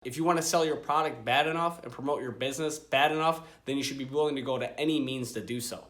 If you want to sell your product bad enough and promote your business bad enough, then you should be willing to go to any means to do so.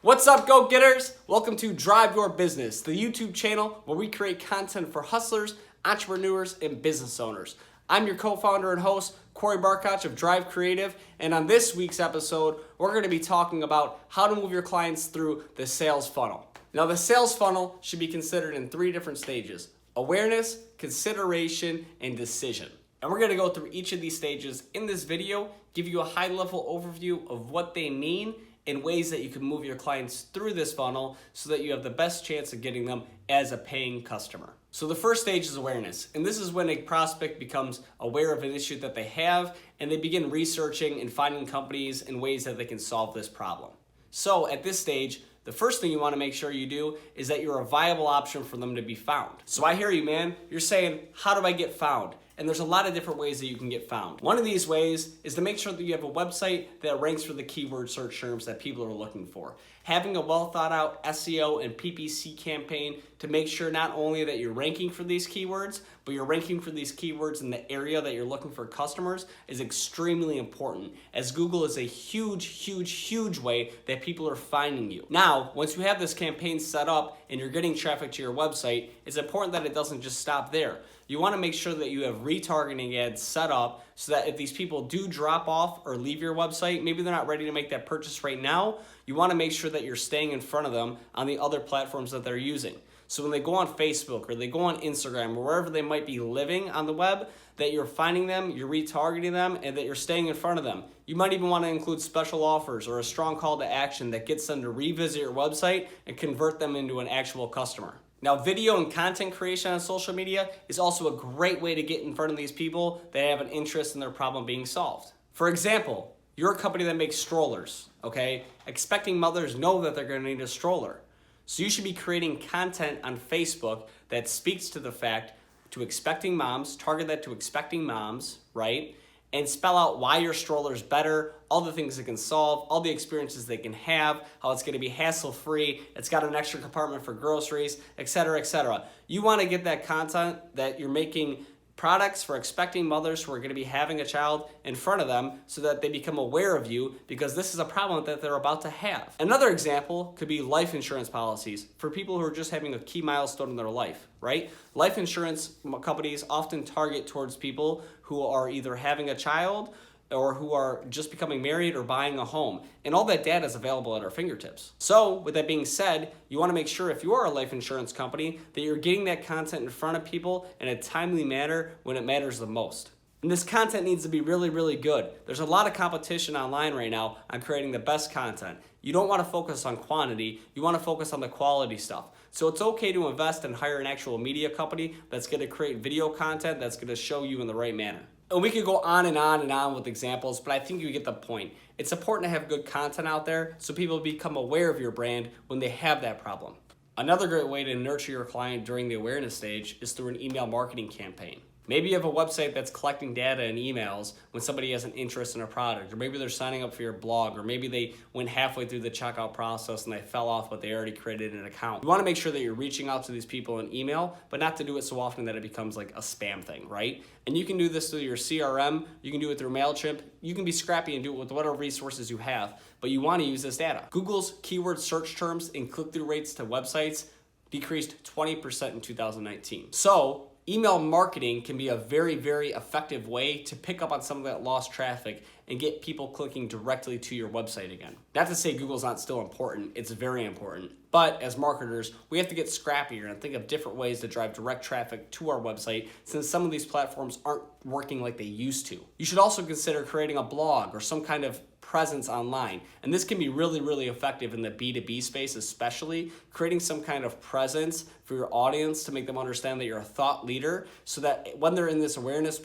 What's up, go-getters? Welcome to Drive Your Business, the YouTube channel where we create content for hustlers, entrepreneurs, and business owners. I'm your co-founder and host, Corey Barkach of Drive Creative, and on this week's episode, we're going to be talking about how to move your clients through the sales funnel. Now, the sales funnel should be considered in 3 different stages: awareness, consideration, and decision. And we're going to go through each of these stages in this video, give you a high-level overview of what they mean and ways that you can move your clients through this funnel so that you have the best chance of getting them as a paying customer. So the first stage is awareness, and this is when a prospect becomes aware of an issue that they have and they begin researching and finding companies and ways that they can solve this problem. So at this stage, the first thing you want to make sure you do is that you're a viable option for them to be found. So I hear you, man. You're saying, how do I get found? And there's a lot of different ways that you can get found. One of these ways is to make sure that you have a website that ranks for the keyword search terms that people are looking for. Having a well thought out SEO and PPC campaign to make sure not only that you're ranking for these keywords, but you're ranking for these keywords in the area that you're looking for customers is extremely important, as Google is a huge way that people are finding you. Now, once you have this campaign set up and you're getting traffic to your website, it's important that it doesn't just stop there. You want to make sure that you have retargeting ads set up so that if these people do drop off or leave your website, maybe they're not ready to make that purchase right now, you want to make sure that you're staying in front of them on the other platforms that they're using. So when they go on Facebook or they go on Instagram or wherever they might be living on the web, that you're finding them, you're retargeting them, and that you're staying in front of them. You might even want to include special offers or a strong call to action that gets them to revisit your website and convert them into an actual customer. Now, video and content creation on social media is also a great way to get in front of these people that have an interest in their problem being solved. For example, you're a company that makes strollers, okay? Expecting mothers know that they're going to need a stroller. So you should be creating content on Facebook that speaks to the fact to expecting moms, target that to expecting moms, right? And spell out why your stroller is better, all the things it can solve, all the experiences they can have, how it's going to be hassle-free, it's got an extra compartment for groceries, etc., etc. You want to get that content that you're making products for expecting mothers who are going to be having a child in front of them so that they become aware of you, because this is a problem that they're about to have. Another example could be life insurance policies for people who are just having a key milestone in their life, right? Life insurance companies often target towards people who are either having a child or who are just becoming married or buying a home. And all that data is available at our fingertips. So with that being said, you want to make sure if you are a life insurance company that you're getting that content in front of people in a timely manner when it matters the most. And this content needs to be really good. There's a lot of competition online right now on creating the best content. You don't want to focus on quantity, you want to focus on the quality stuff. So it's okay to invest and hire an actual media company that's going to create video content that's going to show you in the right manner. And we could go on and on with examples, but I think you get the point. It's important to have good content out there so people become aware of your brand when they have that problem. Another great way to nurture your client during the awareness stage is through an email marketing campaign. Maybe you have a website that's collecting data and emails when somebody has an interest in a product, or maybe they're signing up for your blog, or maybe they went halfway through the checkout process and they fell off but they already created an account. You want to make sure that you're reaching out to these people in email, but not to do it so often that it becomes like a spam thing, right? And you can do this through your CRM, you can do it through MailChimp, you can be scrappy and do it with whatever resources you have, but you want to use this data. Google's keyword search terms and click-through rates to websites decreased 20% in 2019. So, email marketing can be a very effective way to pick up on some of that lost traffic and get people clicking directly to your website again. Not to say Google's not still important, it's very important. But as marketers, we have to get scrappier and think of different ways to drive direct traffic to our website, since some of these platforms aren't working like they used to. You should also consider creating a blog or some kind of presence online. And this can be really effective in the B2B space, especially creating some kind of presence for your audience to make them understand that you're a thought leader, so that when they're in this awareness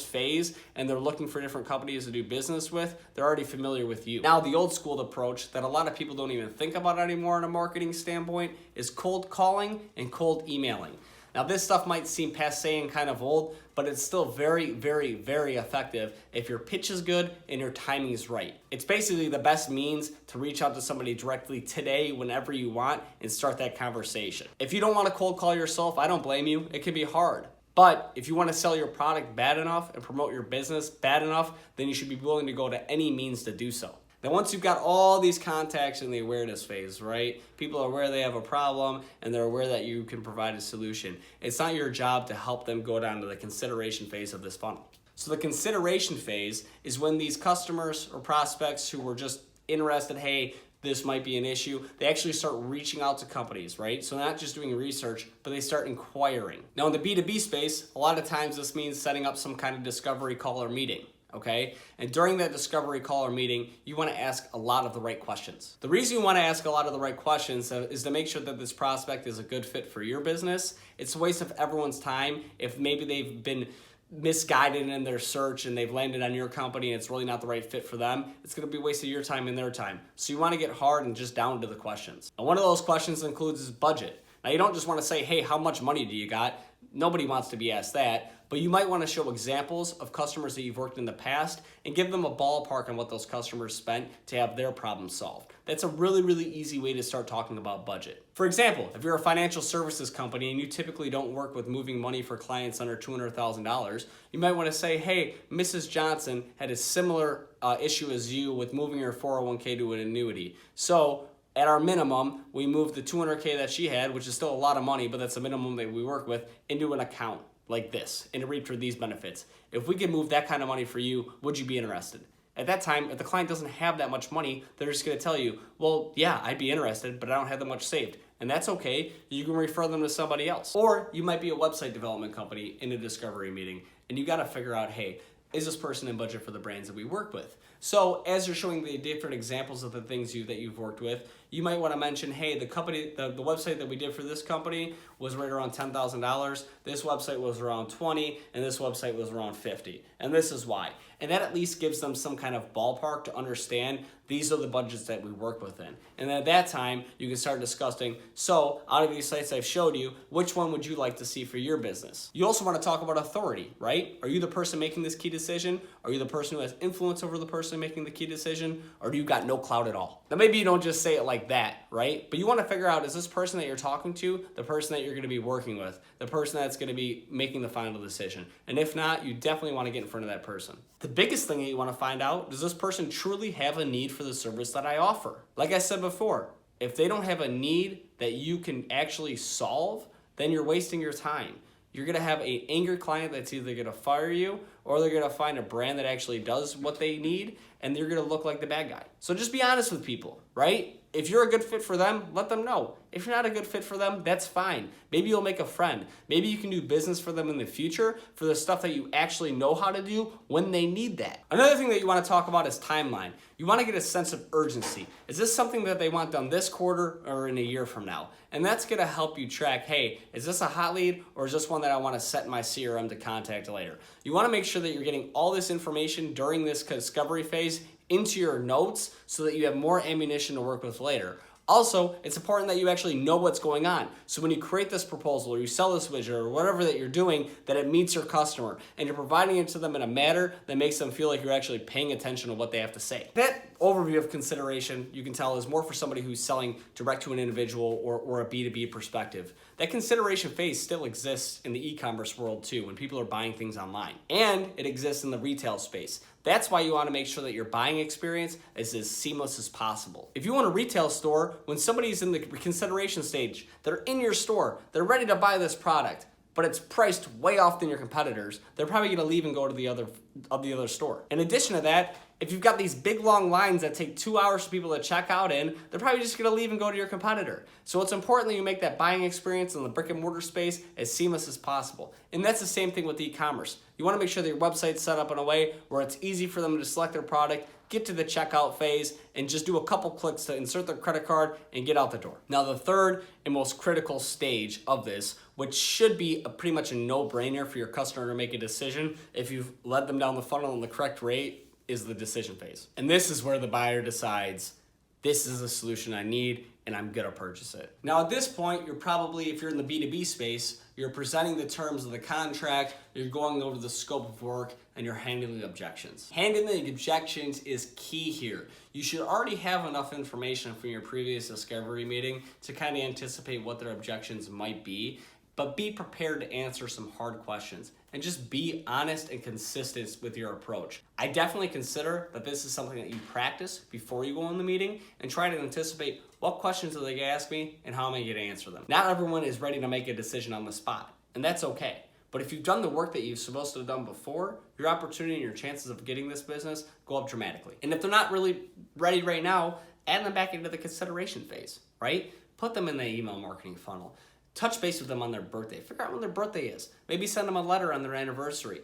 phase and they're looking for different companies to do business with, they're already familiar with you. Now, the old school approach that a lot of people don't even think about anymore in a marketing standpoint is cold calling and cold emailing. Now, this stuff might seem passé and kind of old, but it's still very, very, very effective if your pitch is good and your timing is right. It's basically the best means to reach out to somebody directly today, whenever you want, and start that conversation. If you don't want to cold call yourself, I don't blame you. It can be hard. But if you want to sell your product bad enough and promote your business bad enough, then you should be willing to go to any means to do so. Now, once you've got all these contacts in the awareness phase, right? People are aware they have a problem and they're aware that you can provide a solution. It's not your job to help them go down to the consideration phase of this funnel. So the consideration phase is when these customers or prospects who were just interested, hey, this might be an issue, they actually start reaching out to companies, right? So not just doing research, but they start inquiring. Now in the B2B space, a lot of times this means setting up some kind of discovery call or meeting. Okay? And during that discovery call or meeting, you want to ask a lot of the right questions. The reason you want to ask a lot of the right questions is to make sure that this prospect is a good fit for your business. It's a waste of everyone's time if maybe they've been misguided in their search and they've landed on your company and it's really not the right fit for them. It's going to be a waste of your time and their time. So you want to get hard and just down to the questions. And one of those questions includes budget. Now you don't just want to say, hey, how much money do you got? Nobody wants to be asked that, but you might want to show examples of customers that you've worked in the past and give them a ballpark on what those customers spent to have their problem solved. That's a really, really easy way to start talking about budget. For example, if you're a financial services company and you typically don't work with moving money for clients under $200,000, you might want to say, hey, Mrs. Johnson had a similar issue as you with moving her 401k to an annuity. So at our minimum, we moved the $200K that she had, which is still a lot of money, but that's the minimum that we work with, into an account like this, and it reaped for these benefits. If we could move that kind of money for you, would you be interested? At that time, if the client doesn't have that much money, they're just gonna tell you, well, yeah, I'd be interested, but I don't have that much saved. And that's okay, you can refer them to somebody else. Or you might be a website development company in a discovery meeting, and you gotta figure out, hey, is this person in budget for the brands that we work with? So as you're showing the different examples of the things that you've worked with, you might want to mention, hey, the website that we did for this company was right around $10,000. This website was around $20,000, and this website was around $50,000. And this is why. And that at least gives them some kind of ballpark to understand these are the budgets that we work within. And at that time, you can start discussing, so out of these sites I've showed you, which one would you like to see for your business? You also want to talk about authority, right? Are you the person making this key decision? Are you the person who has influence over the person making the key decision? Or do you got no clout at all? Now maybe you don't just say it like that, right? But you want to figure out, is this person that you're talking to the person that you're going to be working with, the person that's going to be making the final decision? And if not, you definitely want to get in front of that person. The biggest thing that you want to find out, does this person truly have a need for the service that I offer? Like I said before, if they don't have a need that you can actually solve, then you're wasting your time. You're going to have an angry client that's either going to fire you or they're going to find a brand that actually does what they need, and you're going to look like the bad guy. So just be honest with people, right? If you're a good fit for them, let them know. If you're not a good fit for them, that's fine. Maybe you'll make a friend. Maybe you can do business for them in the future for the stuff that you actually know how to do when they need that. Another thing that you want to talk about is timeline. You want to get a sense of urgency. Is this something that they want done this quarter or in a year from now? And that's going to help you track, hey, is this a hot lead or is this one that I want to set in my CRM to contact later? You want to make sure that you're getting all this information during this discovery phase into your notes so that you have more ammunition to work with later. Also, it's important that you actually know what's going on. So when you create this proposal or you sell this widget or whatever that you're doing, that it meets your customer and you're providing it to them in a manner that makes them feel like you're actually paying attention to what they have to say. That overview of consideration, you can tell, is more for somebody who's selling direct to an individual or a B2B perspective. That consideration phase still exists in the e-commerce world too, when people are buying things online. And it exists in the retail space. That's why you want to make sure that your buying experience is as seamless as possible. If you want a retail store, when somebody's in the consideration stage, they're in your store, they're ready to buy this product, but it's priced way off than your competitors, they're probably going to leave and go to the other store. In addition to that, if you've got these big long lines that take 2 hours for people to check out in, they're probably just going to leave and go to your competitor. So it's important that you make that buying experience in the brick and mortar space as seamless as possible. And that's the same thing with e-commerce. You want to make sure that your website's set up in a way where it's easy for them to select their product, get to the checkout phase, and just do a couple clicks to insert their credit card and get out the door. Now the third and most critical stage of this, which should be pretty much a no-brainer for your customer to make a decision if you've led them down the funnel in the correct rate, is the decision phase. And this is where the buyer decides, this is the solution I need, and I'm gonna purchase it. Now at this point, you're probably, if you're in the B2B space, you're presenting the terms of the contract, you're going over the scope of work, and you're handling objections. Handling objections is key here. You should already have enough information from your previous discovery meeting to kind of anticipate what their objections might be, but be prepared to answer some hard questions and just be honest and consistent with your approach. I definitely consider that this is something that you practice before you go in the meeting and try to anticipate what questions are they gonna ask me and how am I gonna answer them. Not everyone is ready to make a decision on the spot, and that's okay. But if you've done the work that you're supposed to have done before, your opportunity and your chances of getting this business go up dramatically. And if they're not really ready right now, add them back into the consideration phase, right? Put them in the email marketing funnel. Touch base with them on their birthday. Figure out when their birthday is. Maybe send them a letter on their anniversary.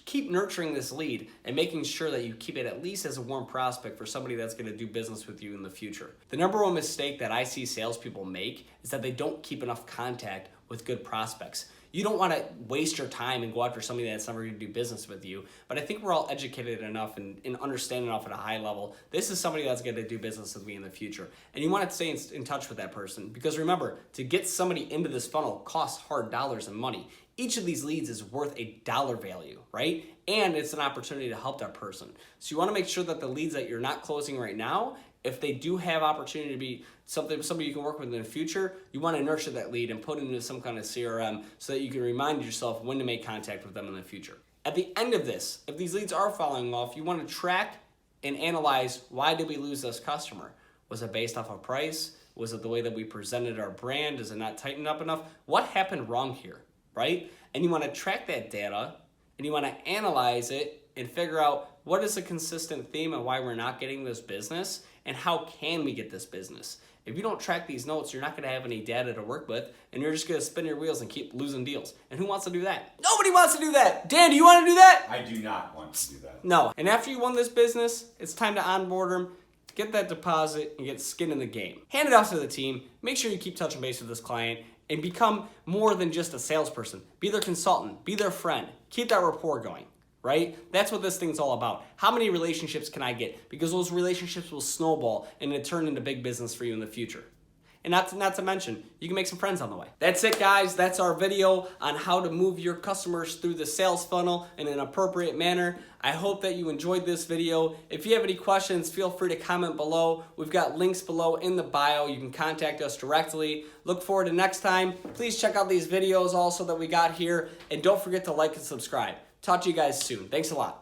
Keep nurturing this lead and making sure that you keep it at least as a warm prospect for somebody that's going to do business with you in the future. The number one mistake that I see salespeople make is that they don't keep enough contact with good prospects. You don't want to waste your time and go after somebody that's never going to do business with you. But I think we're all educated enough and understand enough at a high level. This is somebody that's going to do business with me in the future. And you want to stay in touch with that person. Because remember, to get somebody into this funnel costs hard dollars and money. Each of these leads is worth a dollar value, right? And it's an opportunity to help that person. So you want to make sure that the leads that you're not closing right now, if they do have opportunity to be somebody you can work with in the future, you want to nurture that lead and put it into some kind of CRM so that you can remind yourself when to make contact with them in the future. At the end of this, if these leads are falling off, you want to track and analyze, why did we lose this customer? Was it based off of price? Was it the way that we presented our brand? Is it not tightened up enough? What happened wrong here, right? And you want to track that data and you want to analyze it and figure out what is a consistent theme and why we're not getting this business and how can we get this business. If you don't track these notes, you're not going to have any data to work with, and you're just going to spin your wheels and keep losing deals. And who wants to do that? Nobody wants to do that. Dan, do you want to do that? I do not want to do that. No. And after you won this business, it's time to onboard them, get that deposit, and get skin in the game. Hand it off to the team. Make sure you keep touching base with this client and become more than just a salesperson. Be their consultant. Be their friend. Keep that rapport going. Right? That's what this thing's all about. How many relationships can I get? Because those relationships will snowball and it turn into big business for you in the future. And not to mention, you can make some friends on the way. That's it, guys. That's our video on how to move your customers through the sales funnel in an appropriate manner. I hope that you enjoyed this video. If you have any questions, feel free to comment below. We've got links below in the bio. You can contact us directly. Look forward to next time. Please check out these videos also that we got here. And don't forget to like and subscribe. Talk to you guys soon. Thanks a lot.